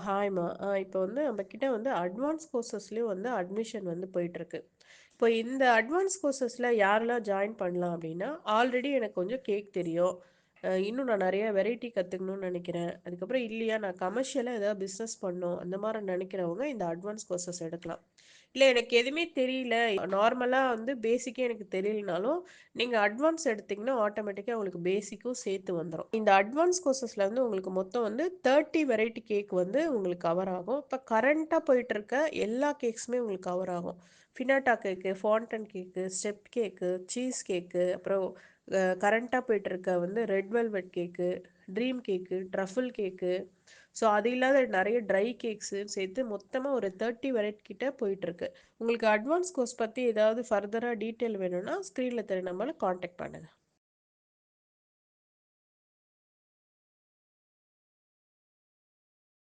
ஹாய்மா. இப்போ வந்து நம்மக்கிட்ட வந்து அட்வான்ஸ் கோர்சஸ்லயும் வந்து அட்மிஷன் வந்து போயிட்டுருக்கு. இப்போ இந்த அட்வான்ஸ் கோர்சஸ்ல யாரெல்லாம் ஜாயின் பண்ணலாம் அப்படின்னா, ஆல்ரெடி எனக்கு கொஞ்சம் கேக் தெரியும். இன்னும் நான் நெறைய வெரைட்டி கத்துக்கணும்னு நெனைக்கிறேன். அதுக்கப்புறம் இல்லையா நான் கமர்ஷியலா ஏதாவது பிசினஸ் பண்ணணும். அந்த மாரி நெனைக்கிறவங்க இந்த அட்வான்ஸ் கோர்சஸ் எடுக்கலாம். இல்ல எனக்கு எதுவுமே தெரியல. நார்மலா வந்து பேசிக்கே எனக்கு தெரியலனாலும், நீங்க அட்வான்ஸ் எடுத்தீங்கன்னா, ஆட்டோமேட்டிக்கா உங்களுக்கு பேசிக்கும் சேர்த்து வந்துரும். இந்த அட்வான்ஸ் கோர்சஸ்ல வந்து உங்களுக்கு மொத்தம் வந்து 30 வெரைட்டி கேக் வந்து உங்களுக்கு கவர் ஆகும். இப்ப கரண்ட்டா போயிட்டு இருக்க எல்லா கேக்ஸுமே உங்களுக்கு கவர் ஆகும். ஃபினாட்டா கேக்கு, ஃபாண்டன் கேக்கு, ஸ்டெப் கேக்கு, சீஸ் கேக்கு, அப்புறம் கரண்ட்டா போயிட்டு இருக்க வந்து ரெட் வெல்வெட் கேக்கு, ட்ரீம் கேக்கு, ட்ரஃபிள் கேக்கு. ஸோ அது இல்லாத நெறைய ட்ரை கேக்ஸுன்னு சேர்த்து மொத்தமா ஒரு 30 வெரைட்டி கிட்ட போயிட்டுருக்கு. உங்களுக்கு அட்வான்ஸ் கோர்ஸ் பத்தி ஏதாவது ஃபர்தரா டீட்டெயில் வேணும்னா, ஸ்க்ரீன்ல தெரிய நம்பர கான்டாக்ட் பண்ணுங்க.